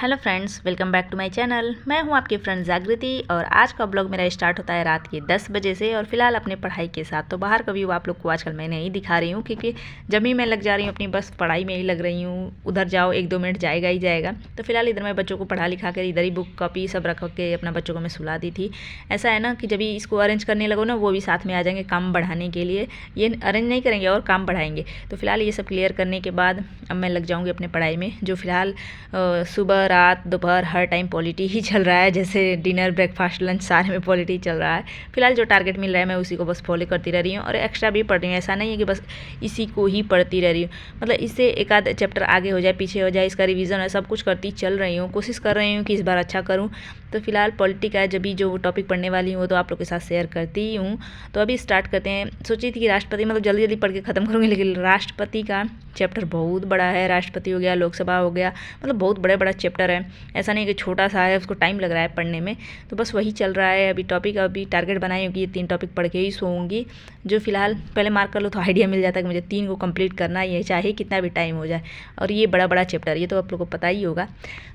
Hello friends, welcome back to my channel. मैं हूं आपकी फ्रेंड जागृति और आज का ब्लॉग मेरा स्टार्ट होता है रात के 10 बजे से और फिलहाल अपने पढ़ाई के साथ। तो बाहर का व्यू आप लोग को आजकल मैं नहीं दिखा रही हूं क्योंकि जब भी मैं लग जा रही हूं अपनी बस पढ़ाई में ही लग रही हूं। उधर जाओ 1-2 मिनट जाएगा ही जाएगा। तो फिलहाल इधर मैं बच्चों को पढ़ा लिखा कर इधर ही बुक कॉपी सब रख के अपना बच्चों को मैं सुला दी थी। ऐसा है ना कि जब भी इसको अरेंज करने लगो ना वो भी साथ में आ जाएंगे काम बढ़ाने के लिए। ये अरेंज नहीं करेंगे और काम बढ़ाएंगे। तो फिलहाल ये सब क्लियर करने के बाद अब मैं लग जाऊँगी अपने पढ़ाई में, जो फिलहाल सुबह रात दोपहर हर टाइम पॉलिटी ही चल रहा है। जैसे डिनर ब्रेकफास्ट लंच सारे में पॉलिटी चल रहा है। फिलहाल जो टारगेट मिल रहा है मैं उसी को बस फॉलो करती रह रही हूँ और एक्स्ट्रा भी पढ़ रही हूँ। ऐसा नहीं है कि बस इसी को ही पढ़ती रह रही हूँ, मतलब इससे एक आध चैप्टर आगे हो जाए पीछे हो जाए इसका रिवीजन है, सब कुछ करती चल रही हूँ। कोशिश कर रही हूँ कि इस बार अच्छा करूँ। तो फिलहाल पॉलिटी का जब भी जो टॉपिक पढ़ने वाली हूँ वो तो आप लोग के साथ शेयर करती हूँ। तो अभी स्टार्ट करते हैं। सोची थी कि राष्ट्रपति मतलब जल्दी जल्दी पढ़ के ख़त्म करूँगी, लेकिन राष्ट्रपति का चैप्टर बहुत बड़ा है। राष्ट्रपति हो गया, लोकसभा हो गया, मतलब बहुत बड़ा बड़ा चैप्टर है। ऐसा नहीं कि छोटा सा है, उसको टाइम लग रहा है पढ़ने में। तो बस वही चल रहा है अभी टॉपिक। अभी टारगेट बनाई हूँ कि ये 3 टॉपिक पढ़ के ही सोऊंगी। जो फिलहाल पहले मार्क कर लो तो आइडिया मिल जाता है कि मुझे 3 को कंप्लीट करना ही है, चाहे कितना भी टाइम हो जाए। और ये बड़ा बड़ा चैप्टर, ये तो आप लोग को पता ही होगा।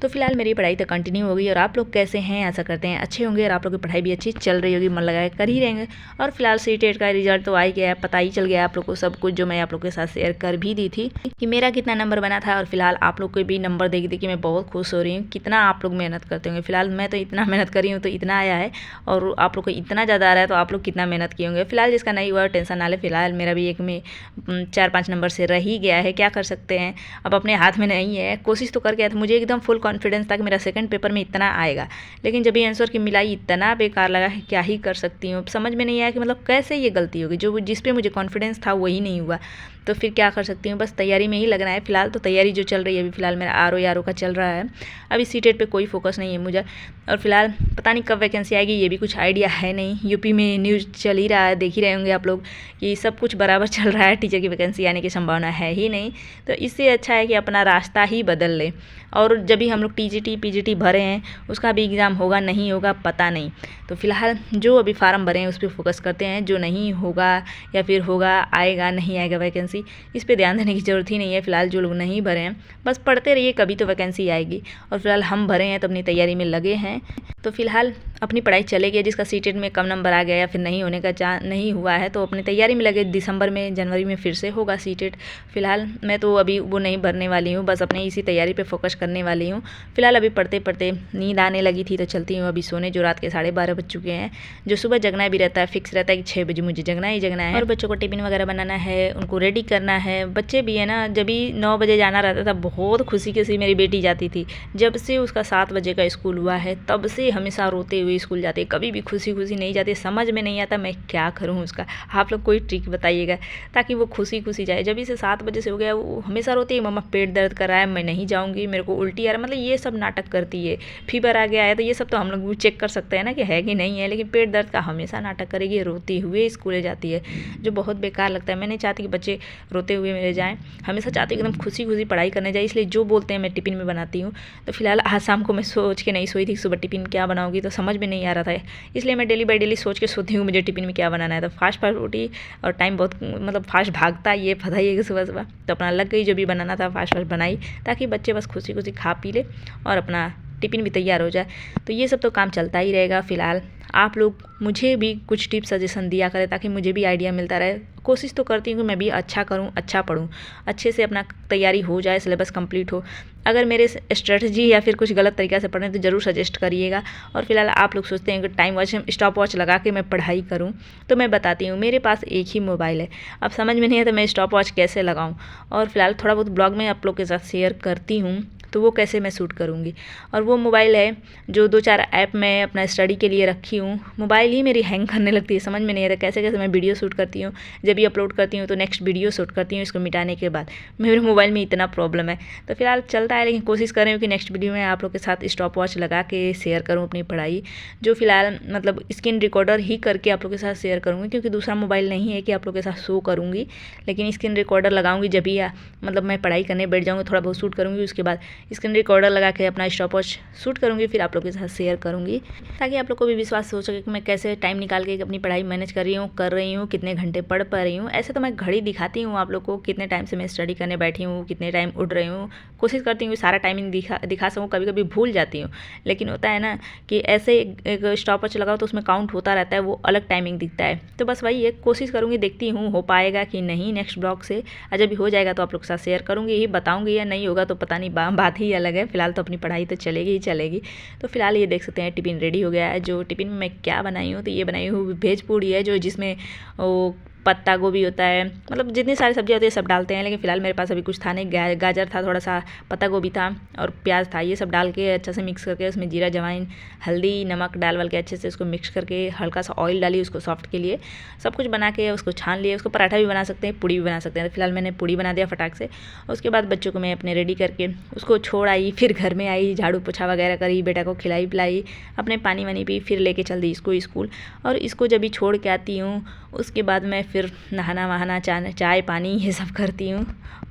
तो फिलहाल मेरी पढ़ाई तो कंटिन्यू होगी और आप लोग कैसे हैं, आशा करते हैं अच्छे होंगे और आप लोग की पढ़ाई भी अच्छी चल रही होगी, मन लगा कर ही रहेंगे। और फिलहाल सीटेट का रिजल्ट तो आ ही गया है, पता ही चल गया आप लोग को सब कुछ, जो मैं आप लोग के साथ शेयर कर भी दी थी कि मेरा कितना नंबर बना था। और फिलहाल आप लोग को भी नंबर देख के मैं बहुत खुश हो रही हूँ। कितना आप लोग मेहनत करते होंगे। फिलहाल मैं तो इतना मेहनत करी हूँ तो इतना आया है, और आप लोग को इतना ज़्यादा आ रहा है तो आप लोग कितना मेहनत किए होंगे। फिलहाल जिसका नहीं हुआ टेंशन ना ले। फिलहाल मेरा भी एक में 4-5 नंबर से रह ही गया है, क्या कर सकते हैं, अब अपने हाथ में नहीं है। कोशिश तो करके आया था, मुझे एकदम फुल कॉन्फिडेंस था कि मेरा सेकंड पेपर में इतना आएगा, लेकिन जब ये आंसर की मिलाई इतना बेकार लगा है, क्या ही कर सकती हूँ। समझ में नहीं आया कि मतलब कैसे ये गलती होगी, जो जिस पे मुझे कॉन्फिडेंस था वही नहीं हुआ। तो फिर क्या कर सकती हूँ, बस तैयारी में ही लगना है। फिलहाल तो तैयारी जो चल रही है अभी फिलहाल मेरा आर ओ का चल रहा है। अभी सीटेट पे कोई फोकस नहीं है मुझे। और फिलहाल पता नहीं कब वैकेंसी आएगी, ये भी कुछ आइडिया है नहीं। यूपी में न्यूज़ चल ही रहा है, देख ही रहे होंगे आप लोग कि सब कुछ बराबर चल रहा है, टीचर की वैकेंसी आने की संभावना है ही नहीं। तो इससे अच्छा है कि अपना रास्ता ही बदल ले। और जब भी हम लोग टीजीटी पीजीटी भरे हैं उसका भी एग्ज़ाम होगा नहीं होगा पता नहीं। तो फिलहाल जो अभी फार्म भरे हैं उस पर फोकस करते हैं। जो नहीं होगा या फिर होगा, आएगा नहीं आएगा वैकेंसी, इस पर ध्यान देने की ज़रूरत ही नहीं है। फिलहाल जो लोग नहीं भरे हैं बस पढ़ते रहिए, कभी तो वैकेंसी आएगी। और फिलहाल हम भरे हैं तो अपनी तैयारी में लगे हैं। तो फिलहाल अपनी पढ़ाई चलेगी। जिसका सीटेट में कम नंबर आ गया या फिर नहीं होने का नहीं हुआ है तो अपनी तैयारी में लगे। दिसंबर में जनवरी में फिर से होगा सीटेट। फिलहाल मैं तो अभी वो नहीं भरने वाली हूँ, बस अपने इसी तैयारी पे फोकस करने वाली हूँ। फिलहाल अभी पढ़ते पढ़ते नींद आने लगी थी तो चलती हूँ अभी सोने, जो रात के 12:30 बज चुके हैं। जो सुबह जगना भी रहता है, फिक्स रहता है कि 6 बजे मुझे जगना ही जगना है। और बच्चों को टिफिन वगैरह बनाना है, उनको रेडी करना है। बच्चे भी है ना, जब भी 9 बजे जाना रहता था बहुत खुशी खुशी मेरी बेटी जाती थी। जब से उसका 7 बजे का स्कूल हुआ है तब से हमेशा रोते हुए स्कूल जाती है, कभी भी खुशी खुशी नहीं जाती। समझ में नहीं आता मैं क्या करूँ उसका। आप लोग कोई ट्रिक बताइएगा ताकि वो खुशी खुशी जाए। जब इसे 7 बजे से हो गया वो हमेशा रोती है, मम्मा पेट दर्द कर रहा है, मैं नहीं जाऊँगी, मेरे को उल्टी आ रहा है, मतलब ये सब नाटक करती है। फीवर आ गया है तो ये सब तो हम लोग चेक कर सकते हैं ना कि है कि नहीं है, लेकिन पेट दर्द का हमेशा नाटक करेगी, रोती हुए स्कूल जाती है, जो बहुत बेकार लगता है। मैं नहीं चाहती कि बच्चे रोते हुए मेरे जाएँ, हमेशा चाहती हूँ एकदम खुशी खुशी पढ़ाई करने जाए। इसलिए जो बोलते हैं मैं टिफिन में बनाती हूँ। तो फिलहाल आज शाम को मैं सोच के नहीं सोई थी सुबह टिफिन क्या बनाऊँगी, तो समझ में नहीं आ रहा था, इसलिए मैं डेली बाई डेली सोच के सोती हूँ मुझे टिफिन में क्या बनाना है। तो फास्ट फास्ट उठी और टाइम बहुत मतलब फास्ट भागता ये पता ही है कि सुबह सुबह तो अपना लग गई, जो भी बनाना था फास्ट फास्ट बनाई ताकि बच्चे बस खुशी खुशी खा पी ले और अपना टिफिन भी तैयार हो जाए। तो ये सब तो काम चलता ही रहेगा। फिलहाल आप लोग मुझे भी कुछ टिप्स सजेशन दिया करें ताकि मुझे भी आइडिया मिलता रहे। कोशिश तो करती हूँ कि मैं भी अच्छा करूँ, अच्छा पढूँ, अच्छे से अपना तैयारी हो जाए, सिलेबस कंप्लीट हो। अगर मेरे स्ट्रेटजी या फिर कुछ गलत तरीक़े से पढ़ें तो ज़रूर सजेस्ट करिएगा। और फिलहाल आप लोग सोचते हैं कि टाइम वॉच स्टॉप वॉच लगा के मैं पढ़ाई करूँ, तो मैं बताती हूँ मेरे पास एक ही मोबाइल है। अब समझ में नहीं है तो मैं स्टॉप वॉच कैसे लगाऊँ। और फिलहाल थोड़ा बहुत ब्लॉग में आप लोग के साथ शेयर करती हूँ तो वो कैसे मैं शूट करूँगी। और वो मोबाइल है जो 2-4 ऐप मैं अपना स्टडी के लिए रखी हूँ। मोबाइल ही मेरी हैंग करने लगती है, समझ में नहीं आता कैसे कैसे मैं वीडियो शूट करती हूँ। जब भी अपलोड करती हूँ तो नेक्स्ट वीडियो शूट करती हूँ इसको मिटाने के बाद। मेरे मोबाइल में इतना प्रॉब्लम है। तो फिलहाल चलता है, लेकिन कोशिश कर रही हूँ कि नेक्स्ट वीडियो में आप लोग के साथ स्टॉप वॉच लगा के शेयर करूँ अपनी पढ़ाई। जो फिलहाल मतलब स्क्रीन रिकॉर्डर ही करके आप लोग के साथ शेयर करूँगी, क्योंकि दूसरा मोबाइल नहीं है कि आप लोग के साथ शो करूँगी। लेकिन स्क्रीन रिकॉर्डर लगाऊँगी जब भी मतलब मैं पढ़ाई करने बैठ जाऊँगी, थोड़ा बहुत शूट करूँगी, उसके बाद स्क्रीन रिकॉर्डर लगा के अपना स्टॉप वॉच शूट करूँगी, फिर आप लोग के साथ शेयर करूँगी ताकि आप लोग को भी विश्वास हो सके कि मैं कैसे टाइम निकाल के अपनी पढ़ाई मैनेज कर रही हूँ, कितने घंटे पढ़ पा रही हूँ। ऐसे तो मैं घड़ी दिखाती हूँ आप लोग को, कितने टाइम से मैं स्टडी करने बैठी हूँ, कितने टाइम उठ रही हूँ, कोशिश करती हूँ सारा टाइमिंग दिखा सकूँ। कभी कभी भूल जाती हूँ, लेकिन होता है ना कि ऐसे एक स्टॉप वॉच लगाओ तो उसमें काउंट होता रहता है, वो अलग टाइमिंग दिखता है। तो बस वही एक कोशिश करूँगी, देखती हूँ हो पाएगा कि नहीं नेक्स्ट ब्लॉग से। जब भी हो जाएगा तो आप लोग के साथ शेयर करूँगी, यही बताऊँगी, या नहीं होगा तो पता नहीं, बात ही अलग है। फिलहाल तो अपनी पढ़ाई तो चलेगी ही चलेगी। तो फिलहाल ये देख सकते हैं टिफ़िन रेडी हो गया है। जो टिफ़िन में मैं क्या बनाई हूँ, तो ये बनाई हूँ वेज पूड़ी है, जो जिसमें वो पत्ता गोभी होता है, मतलब जितनी सारी सब्जियाँ होती है सब डालते हैं। लेकिन फिलहाल मेरे पास अभी कुछ था नहीं, गाजर था, थोड़ा सा पत्ता गोभी था और प्याज था। ये सब डाल के अच्छा से मिक्स करके उसमें जीरा जवाइन हल्दी नमक डाल वाल के अच्छे से उसको मिक्स करके हल्का सा ऑयल डाली उसको सॉफ्ट के लिए, सब कुछ बना के उसको छान लिए। उसको पराठा भी बना सकते हैं, पूड़ी भी बना सकते हैं। तो फिलहाल मैंने पूड़ी बना दिया फटाक से। उसके बाद बच्चों को मैं अपने रेडी करके उसको छोड़ आई, फिर घर में आई, झाड़ू पोछा वगैरह करी, बेटा को खिलाई पिलाई, अपने पानी वानी पी, फिर लेके चल दी इसको स्कूल। और इसको जब भी छोड़ के आती हूँ उसके बाद मैं फिर नहाना वहाना चाय पानी ये सब करती हूँ,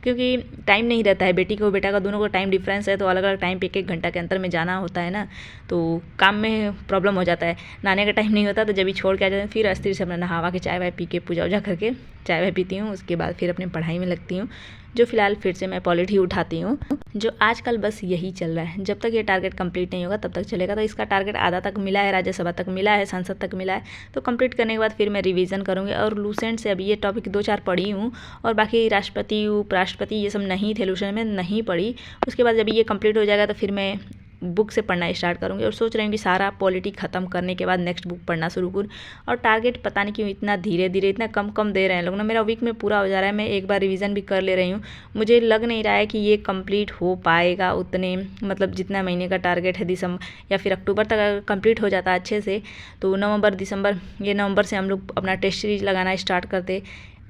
क्योंकि टाइम नहीं रहता है। बेटा का दोनों को टाइम डिफरेंस है, तो अलग अलग टाइम पे एक घंटा के अंतर में जाना होता है ना, तो काम में प्रॉब्लम हो जाता है। नहाने का टाइम नहीं होता, तो जब भी छोड़ के आ जाते हैं फिर अस्थिर से अपना नहावा के चाय वाय पी के पूजा वूजा करके चाय वाय पीती हूँ। उसके बाद फिर अपनी पढ़ाई में लगती हूँ, जो फिलहाल फिर से मैं पॉलिटी उठाती हूँ, जो आजकल बस यही चल रहा है। जब तक ये टारगेट कंप्लीट नहीं होगा तब तक चलेगा। तो इसका टारगेट आधा तक मिला है, राज्यसभा तक मिला है, संसद तक मिला है। तो कंप्लीट करने के बाद फिर मैं रिवीजन करूँगी। और लूसेंट से अभी ये टॉपिक 2-4 पढ़ी हूँ, और बाकी राष्ट्रपति उपराष्ट्रपति ये सब नहीं थे लूसेंट में, नहीं पढ़ी। उसके बाद जब ये कंप्लीट हो जाएगा तो फिर मैं बुक से पढ़ना स्टार्ट करूँगी। और सोच रही हूँ कि सारा पॉलिटी ख़त्म करने के बाद नेक्स्ट बुक पढ़ना शुरू करूँ। और टारगेट पता नहीं क्यों इतना धीरे धीरे इतना कम दे रहे हैं लोग ना, मेरा वीक में पूरा हो जा रहा है। मैं एक बार रिवीजन भी कर ले रही हूँ, मुझे लग नहीं रहा है कि ये कंप्लीट हो पाएगा उतने, मतलब जितना महीने का टारगेट है दिसंबर या फिर अक्टूबर तक अगर कंप्लीट हो जाता अच्छे से तो नवंबर दिसंबर, ये नवंबर से हम लोग अपना टेस्ट सीरीज लगाना स्टार्ट करते,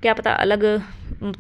क्या पता अलग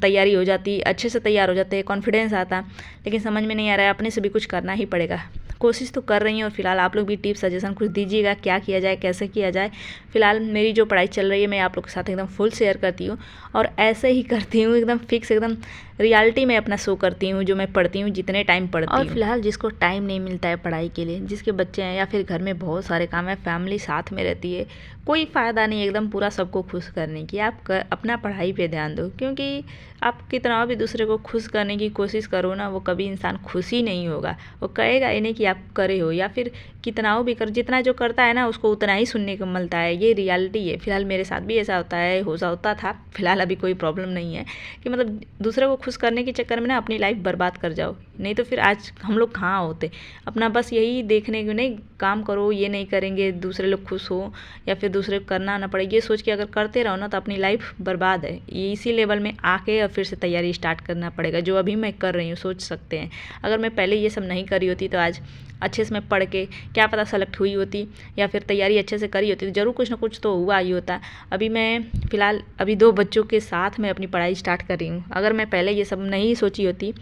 तैयारी हो जाती, अच्छे से तैयार हो जाते, कॉन्फिडेंस आता। लेकिन समझ में नहीं आ रहा है, अपने से भी कुछ करना ही पड़ेगा। कोशिश तो कर रही हूँ, और फिलहाल आप लोग भी टिप्स सजेशन कुछ दीजिएगा, क्या किया जाए, कैसे किया जाए। फिलहाल मेरी जो पढ़ाई चल रही है मैं आप लोग के साथ एकदम फुल शेयर करती हूँ, और ऐसे ही करती हूँ एकदम फिक्स, एकदम रियलिटी में अपना शो करती हूँ जो मैं पढ़ती हूँ, जितने टाइम पढ़ती हूँ। और फिलहाल जिसको टाइम नहीं मिलता है पढ़ाई के लिए, जिसके बच्चे हैं या फिर घर में बहुत सारे काम है, फैमिली साथ में रहती है, कोई फ़ायदा नहीं एकदम पूरा सबको खुश करने की। आप अपना पढ़ाई पे ध्यान दो, क्योंकि आप कितना भी दूसरे को खुश करने की कोशिश करो ना, वो कभी इंसान खुश ही नहीं होगा। वो कहेगा ही नहीं कि आप करे हो, या फिर कितना भी कर, जितना जो करता है ना उसको उतना ही सुनने को मिलता है। ये रियलिटी है। फिलहाल मेरे साथ भी ऐसा होता है, होता था। फिलहाल अभी कोई प्रॉब्लम नहीं है कि मतलब दूसरे को खुश करने के चक्कर में ना अपनी लाइफ बर्बाद कर जाओ। नहीं तो फिर आज हम लोग कहाँ होते। अपना बस यही देखने को नहीं, काम करो, ये नहीं करेंगे दूसरे लोग खुश हो या फिर दूसरे को करना ना पड़े, ये सोच के अगर करते रहो ना तो अपनी लाइफ बर्बाद है। ये इसी लेवल में आके और फिर से तैयारी स्टार्ट करना पड़ेगा, जो अभी मैं कर रही हूँ। सोच सकते हैं अगर मैं पहले ये सब नहीं करी होती तो आज अच्छे से मैं पढ़ के क्या पता सेलेक्ट हुई होती, या फिर तैयारी अच्छे से करी होती, तो ज़रूर कुछ ना कुछ तो हुआ ही होता। अभी मैं फ़िलहाल अभी 2 बच्चों के साथ मैं अपनी पढ़ाई स्टार्ट कर रही हूँ। अगर मैं पहले ये सब नहीं सोची होती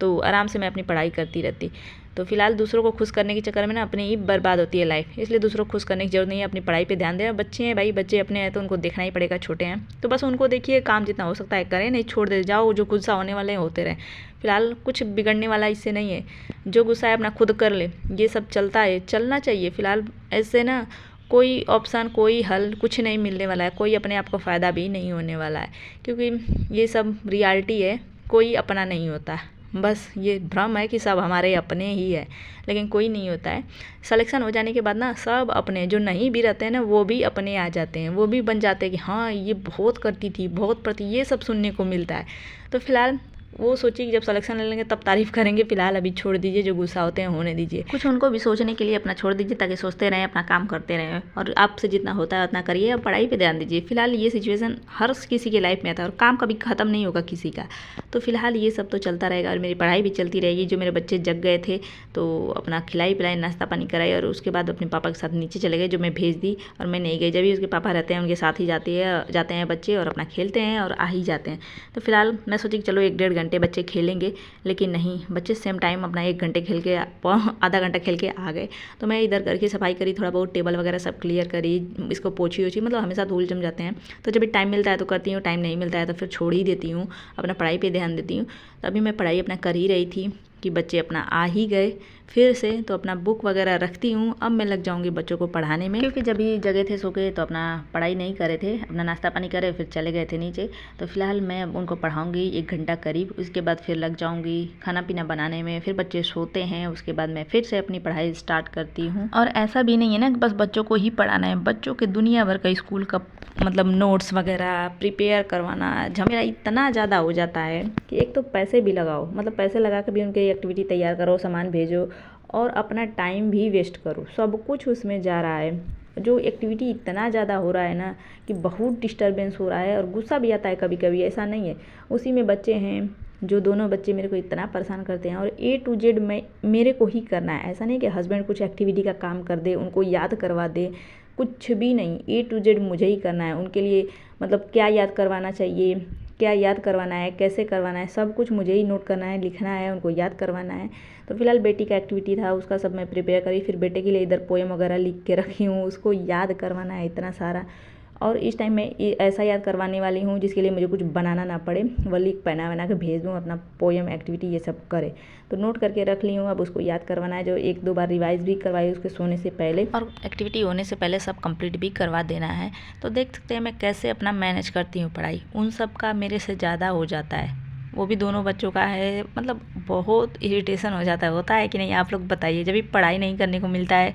तो आराम से मैं अपनी पढ़ाई करती रहती। तो फिलहाल दूसरों को खुश करने के चक्कर में ना अपनी ही बर्बाद होती है लाइफ, इसलिए दूसरों को खुश करने की जरूरत नहीं है। अपनी पढ़ाई पे ध्यान दें। बच्चे हैं भाई, बच्चे अपने हैं तो उनको देखना ही पड़ेगा, छोटे हैं तो बस उनको देखिए, काम जितना हो सकता है करें, नहीं छोड़ दे जाओ, जो गुस्सा होने वाले हैं होते रहें। फिलहाल कुछ बिगड़ने वाला इससे नहीं है, जो गुस्सा है अपना खुद कर ले, ये सब चलता है, चलना चाहिए। फिलहाल ऐसे ना कोई ऑप्शन, कोई हल कुछ नहीं मिलने वाला है, कोई अपने आप को फ़ायदा भी नहीं होने वाला है, क्योंकि ये सब रियलिटी है, कोई अपना नहीं होता है। बस ये भ्रम है कि सब हमारे अपने ही है, लेकिन कोई नहीं होता है। सिलेक्शन हो जाने के बाद ना सब अपने, जो नहीं भी रहते हैं ना वो भी अपने आ जाते हैं, वो भी बन जाते हैं कि हाँ ये बहुत करती थी, बहुत प्रति, ये सब सुनने को मिलता है। तो फिलहाल वो सोचिए कि जब सिलेक्शन ले लेंगे तब तारीफ़ करेंगे। फिलहाल अभी छोड़ दीजिए, जो गुस्सा होते हैं होने दीजिए, कुछ उनको भी सोचने के लिए अपना छोड़ दीजिए, ताकि सोचते रहें, अपना काम करते रहें, और आपसे जितना होता है उतना करिए, और पढ़ाई पे ध्यान दीजिए। फिलहाल ये सिचुएशन हर किसी के लाइफ में आता है, और काम कभी ख़त्म नहीं होगा किसी का। तो फिलहाल ये सब तो चलता रहेगा, और मेरी पढ़ाई भी चलती रहेगी। जो मेरे बच्चे जग गए थे तो अपना खिलाई पिलाई, नाश्ता पानी कराई, और उसके बाद अपने पापा के साथ नीचे चले गए, जो मैं भेज दी और मैं नहीं गई। जब भी उसके पापा रहते हैं उनके साथ ही जाते हैं बच्चे, और अपना खेलते हैं और आ ही जाते हैं। तो फिलहाल मैं सोची कि चलो 1-1.5 घंटे बच्चे खेलेंगे, लेकिन नहीं, बच्चे सेम टाइम अपना 1 घंटे खेल के, आधा घंटा खेल के आ गए। तो मैं इधर घर की सफाई करी, थोड़ा बहुत टेबल वगैरह सब क्लियर करी, इसको पोछी ओछी, मतलब हमेशा धूल जम जाते हैं। तो जब भी टाइम मिलता है तो करती हूँ, टाइम नहीं मिलता है तो फिर छोड़ ही देती हूँ, अपना पढ़ाई पे ध्यान देती हूँ। तो अभी मैं पढ़ाई अपना कर ही रही थी, कि बच्चे अपना आ ही गए फिर से, तो अपना बुक वगैरह रखती हूँ। अब मैं लग जाऊँगी बच्चों को पढ़ाने में, क्योंकि जब भी जगह थे सो के तो अपना पढ़ाई नहीं करे थे, अपना नाश्ता पानी करे फिर चले गए थे नीचे। तो फिलहाल मैं उनको पढ़ाऊँगी 1 घंटा करीब, उसके बाद फिर लग जाऊँगी खाना पीना बनाने में। फिर बच्चे सोते हैं, उसके बाद मैं फिर से अपनी पढ़ाई स्टार्ट करती हूँ। और ऐसा भी नहीं है ना बस बच्चों को ही पढ़ाना है, बच्चों के दुनिया भर का स्कूल का मतलब नोट्स वगैरह प्रिपेयर करवाना झमेला इतना ज़्यादा हो जाता है कि एक तो पैसे भी लगाओ, मतलब पैसे लगा के भी उनकी एक्टिविटी तैयार करो, सामान भेजो और अपना टाइम भी वेस्ट करो, सब कुछ उसमें जा रहा है। जो एक्टिविटी इतना ज़्यादा हो रहा है ना कि बहुत डिस्टर्बेंस हो रहा है और गुस्सा भी आता है कभी कभी, ऐसा नहीं है। उसी में बच्चे हैं जो दोनों बच्चे मेरे को इतना परेशान करते हैं और A to Z मेरे को ही करना है। ऐसा नहीं कि हस्बैंड कुछ एक्टिविटी का काम कर दे, उनको याद करवा दे, कुछ भी नहीं, A to Z मुझे ही करना है उनके लिए। मतलब क्या याद करवाना चाहिए, क्या याद करवाना है, कैसे करवाना है, सब कुछ मुझे ही नोट करना है, लिखना है, उनको याद करवाना है। तो फिलहाल बेटी का एक्टिविटी था, उसका सब मैं प्रिपेयर करी, फिर बेटे के लिए इधर पोएम वगैरह लिख के रखी हूँ, उसको याद करवाना है इतना सारा। और इस टाइम मैं ऐसा याद करवाने वाली हूँ जिसके लिए मुझे कुछ बनाना ना पड़े, वो लिख बना बना के भेज दूँ, अपना पोएम एक्टिविटी ये सब करे। तो नोट करके रख ली हूँ, अब उसको याद करवाना है, जो 1-2 बार रिवाइज़ भी करवाई उसके सोने से पहले, और एक्टिविटी होने से पहले सब कंप्लीट भी करवा देना है। तो देख सकते हैं मैं कैसे अपना मैनेज करती हूँ पढ़ाई, उन सब का मेरे से ज़्यादा हो जाता है, वो भी दोनों बच्चों का है। मतलब बहुत इरिटेशन हो जाता है, होता है कि नहीं आप लोग बताइए, जब भी पढ़ाई नहीं करने को मिलता है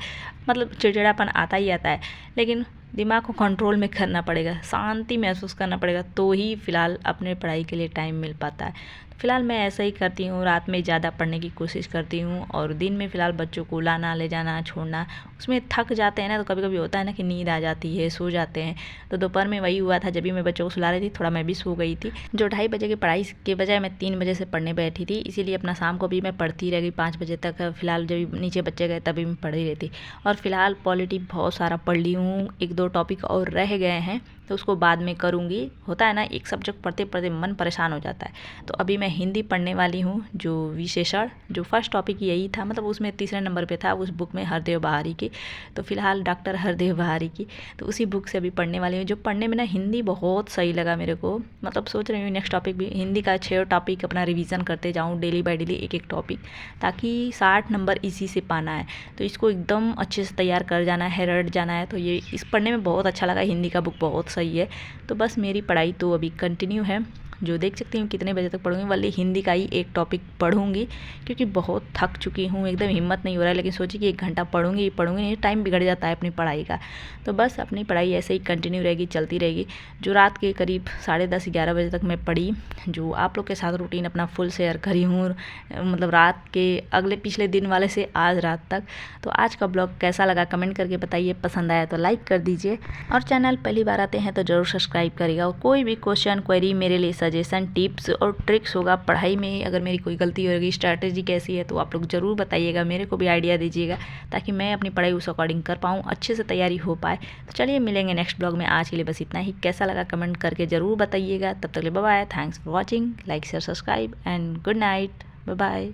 मतलब चिड़चिड़ापन आता ही आता है। लेकिन दिमाग को कंट्रोल में करना पड़ेगा, शांति महसूस करना पड़ेगा, तो ही फ़िलहाल अपने पढ़ाई के लिए टाइम मिल पाता है। फ़िलहाल मैं ऐसा ही करती हूँ, रात में ज़्यादा पढ़ने की कोशिश करती हूँ और दिन में फ़िलहाल बच्चों को लाना ले जाना छोड़ना, उसमें थक जाते हैं ना, तो कभी कभी होता है ना कि नींद आ जाती है, सो जाते हैं। तो दोपहर में वही हुआ था, जब भी मैं बच्चों को सुला रही थी थोड़ा मैं भी सो गई थी। जो 2:30 बजे की पढ़ाई के बजाय मैं 3 बजे से पढ़ने बैठी थी, इसीलिए अपना शाम को भी मैं पढ़ती रह गई 5 बजे तक। फ़िलहाल जब नीचे बच्चे गए तभी मैं पढ़ ही रही थी। और फ़िलहाल पॉलिटी बहुत सारा पढ़ ली हूँ, 1-2 टॉपिक और रह गए हैं तो उसको बाद में करूँगी। होता है ना एक सब्जेक्ट पढ़ते पढ़ते मन परेशान हो जाता है। तो अभी मैं हिंदी पढ़ने वाली हूँ, जो विशेषण, जो फर्स्ट टॉपिक यही था, मतलब उसमें 3रे नंबर पे था उस बुक में, हरदेव बहारी की। तो फ़िलहाल डॉक्टर हरदेव बहारी की, तो उसी बुक से अभी पढ़ने वाली हूँ। जो पढ़ने में ना हिंदी बहुत सही लगा मेरे को, मतलब सोच रही हूँ नेक्स्ट टॉपिक भी हिंदी का 6 टॉपिक अपना रिवीजन करते जाऊँ डेली बाय डेली, एक टॉपिक, ताकि 60 नंबर इसी से पाना है। तो इसको एकदम अच्छे से तैयार कर जाना है, रट जाना है। तो ये इस पढ़ने में बहुत अच्छा लगा, हिंदी का बुक बहुत सही है। तो बस मेरी पढ़ाई तो अभी कंटिन्यू है, जो देख सकती हूँ कितने बजे तक पढ़ूंगी, वाली हिंदी का ही एक टॉपिक पढ़ूंगी, क्योंकि बहुत थक चुकी हूँ, एकदम हिम्मत नहीं हो रहा है। लेकिन सोची कि 1 घंटा पढ़ूंगी नहीं, टाइम बिगड़ जाता है अपनी पढ़ाई का। तो बस अपनी पढ़ाई ऐसे ही कंटिन्यू रहेगी, चलती रहेगी। जो रात के करीब 10:30-11 बजे तक मैं पढ़ी, जो आप लोग के साथ रूटीन अपना फुल शेयर करी हूँ, मतलब रात के अगले पिछले दिन वाले से आज रात तक। तो आज का ब्लॉग कैसा लगा कमेंट करके बताइए, पसंद आया तो लाइक कर दीजिए, और चैनल पहली बार आते हैं तो ज़रूर सब्सक्राइब करिएगा। और कोई भी क्वेश्चन क्वेरी, मेरे लिए सजेशन, टिप्स और ट्रिक्स होगा पढ़ाई में, अगर मेरी कोई गलती होगी, स्ट्रैटेजी कैसी है, तो आप लोग ज़रूर बताइएगा, मेरे को भी आइडिया दीजिएगा, ताकि मैं अपनी पढ़ाई उस अकॉर्डिंग कर पाऊँ, अच्छे से तैयारी हो पाए। तो चलिए मिलेंगे नेक्स्ट ब्लॉग में, आज के लिए बस इतना ही। कैसा लगा कमेंट करके ज़रूर बताइएगा। तब तक के लिए bye bye, thanks for watching, like share subscribe and good night, bye bye.